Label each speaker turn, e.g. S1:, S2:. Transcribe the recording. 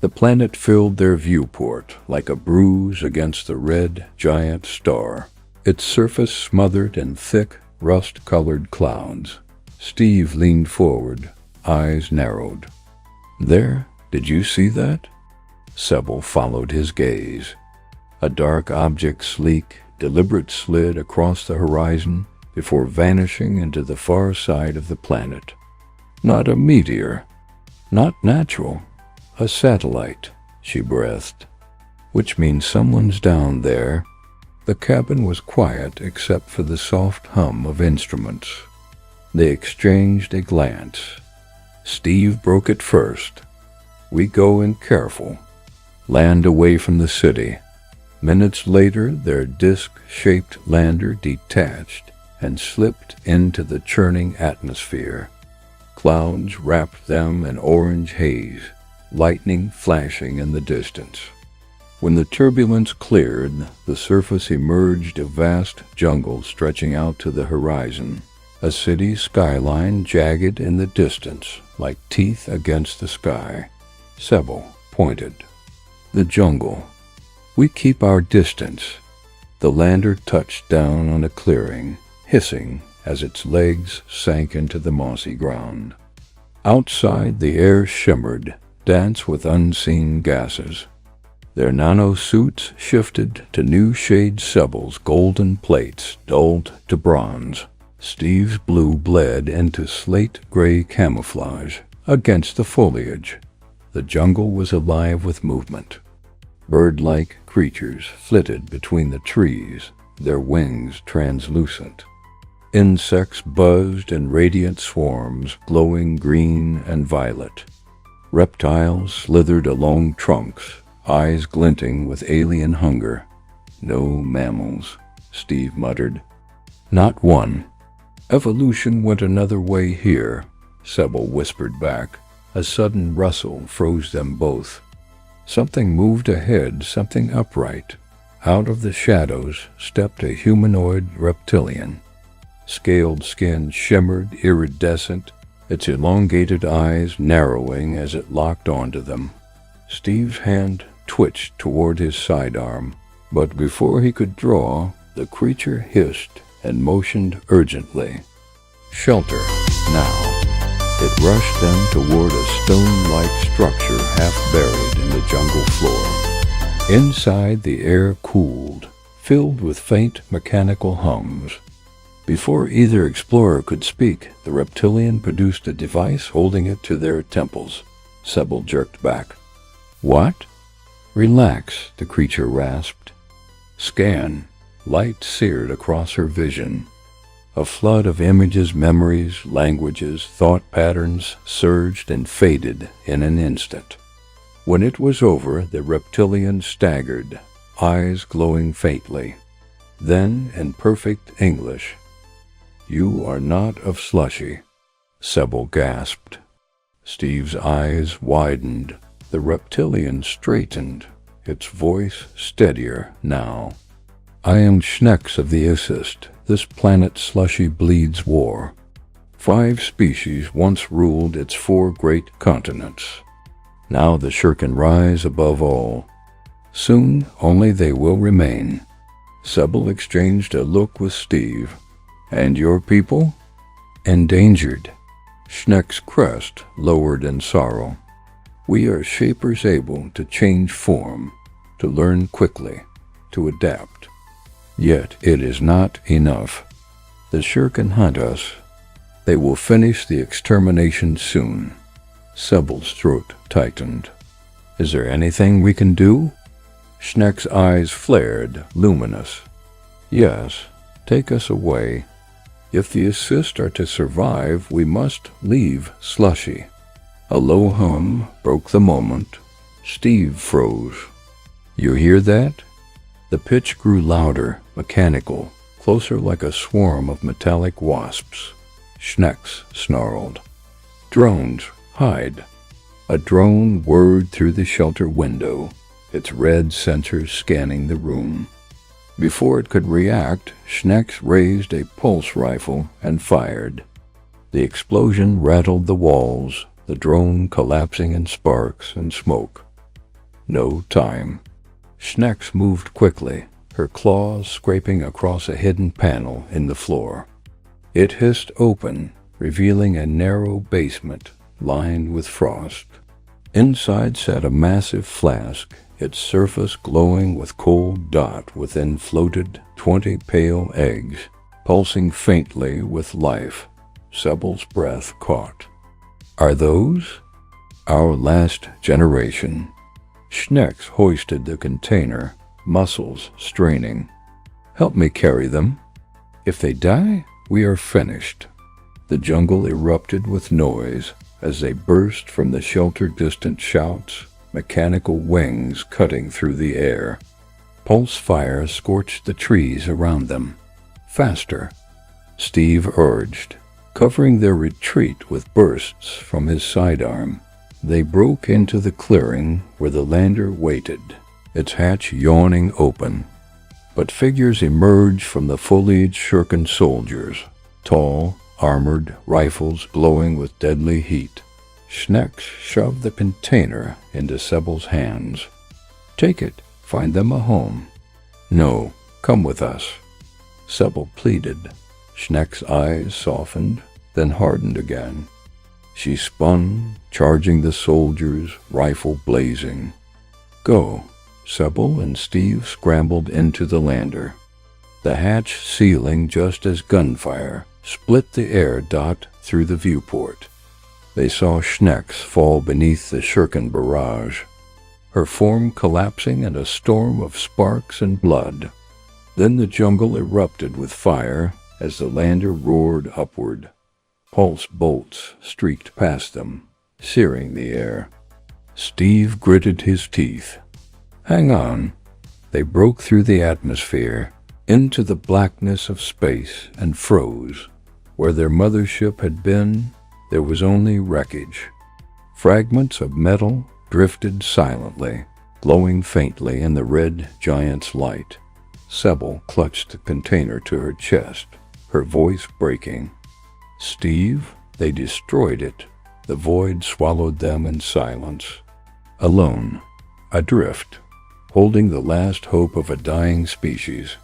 S1: The planet filled their viewport like a bruise against the red giant star, its surface smothered in thick, rust-colored clouds. Steve leaned forward, eyes narrowed. "There, did you see that?" Sebel followed his gaze. A dark object, sleek, deliberate, slid across the horizon before vanishing into the far side of the planet. "Not a meteor. Not natural. A satellite," she breathed. "Which means someone's down there." The cabin was quiet except for the soft hum of instruments. They exchanged a glance. Steve broke it first. "We go in careful. Land away from the city." Minutes later, their disc-shaped lander detached and slipped into the churning atmosphere. Clouds wrapped them in orange haze, lightning flashing in the distance. When the turbulence cleared, the surface emerged a vast jungle stretching out to the horizon, a city skyline jagged in the distance like teeth against the sky. Sebel pointed. "The jungle. We keep our distance." The lander touched down on a clearing, hissing as its legs sank into the mossy ground. Outside, the air shimmered, danced with unseen gases. Their nano-suits shifted to new shade. Sebel's golden plates dulled to bronze. Steve's blue bled into slate-gray camouflage against the foliage. The jungle was alive with movement. Bird-like creatures flitted between the trees, their wings translucent. Insects buzzed in radiant swarms, glowing green and violet. Reptiles slithered along trunks, eyes glinting with alien hunger. "No mammals," Steve muttered. "Not one." "Evolution went another way here," Sebel whispered back. A sudden rustle froze them both. Something moved ahead, something upright. Out of the shadows stepped a humanoid reptilian. Scaled skin shimmered iridescent, its elongated eyes narrowing as it locked onto them. Steve's hand twitched toward his sidearm, but before he could draw, the creature hissed and motioned urgently. "Shelter, now." It rushed them toward a stone-like structure half buried in the jungle floor. Inside, the air cooled, filled with faint mechanical hums. Before either explorer could speak, the reptilian produced a device holding it to their temples. Sebel jerked back. "What?" "Relax," the creature rasped. "Scan." Light seared across her vision. A flood of images, memories, languages, thought patterns surged and faded in an instant. When it was over, the reptilian staggered, eyes glowing faintly. Then, in perfect English, "You are not of Slushi," Sebel gasped. Steve's eyes widened. The reptilian straightened, its voice steadier now. "I am Schnex of the Assist. This planet Slushi bleeds war. 5 species once ruled its 4 great continents. Now the Shirkan rise above all. Soon only they will remain." Sebel exchanged a look with Steve. "And your people?" "Endangered." Schnex's crest lowered in sorrow. "We are shapers able to change form, to learn quickly, to adapt. Yet it is not enough. The Shirkan hunt us. They will finish the extermination soon." Sebel's throat tightened. "Is there anything we can do?" Schnex's eyes flared, luminous. "Yes, take us away. If the Assist are to survive, we must leave Slushi." A low hum broke the moment. Steve froze. "You hear that?" The pitch grew louder, mechanical, closer like a swarm of metallic wasps. Schnex snarled. "Drones, hide." A drone whirred through the shelter window, its red sensors scanning the room. Before it could react, Schnex raised a pulse rifle and fired. The explosion rattled the walls, the drone collapsing in sparks and smoke. No time. Schnex moved quickly, her claws scraping across a hidden panel in the floor. It hissed open, revealing a narrow basement lined with frost. Inside sat a massive flask, its surface glowing with cold dot within floated 20 pale eggs, pulsing faintly with life. Sebel's breath caught. Are those our last generation? Schnex hoisted the container, muscles straining. Help me carry them. If they die, we are finished. The jungle erupted with noise as they burst from the shelter-distant shouts, mechanical wings cutting through the air. Pulse fire scorched the trees around them. Faster, Steve urged, covering their retreat with bursts from his sidearm. They broke into the clearing where the lander waited, its hatch yawning open. But figures emerged from the foliage-shirken soldiers, tall, armored, rifles glowing with deadly heat. Schnex shoved the container into Sebel's hands. Take it, find them a home. No, come with us. Sebel pleaded. Schnex's eyes softened, then hardened again. She spun, charging the soldiers, rifle blazing. Go. Sebel and Steve scrambled into the lander. The hatch sealing just as gunfire split the air dot through the viewport. They saw Schnex fall beneath the shirken barrage, her form collapsing in a storm of sparks and blood. Then the jungle erupted with fire as the lander roared upward. Pulse bolts streaked past them, searing the air. Steve gritted his teeth. Hang on. They broke through the atmosphere, into the blackness of space, and froze. Where their mothership had been, there was only wreckage. Fragments of metal drifted silently, glowing faintly in the red giant's light. Sebel clutched the container to her chest, her voice breaking. Steve, they destroyed it. The void swallowed them in silence. Alone, adrift, holding the last hope of a dying species.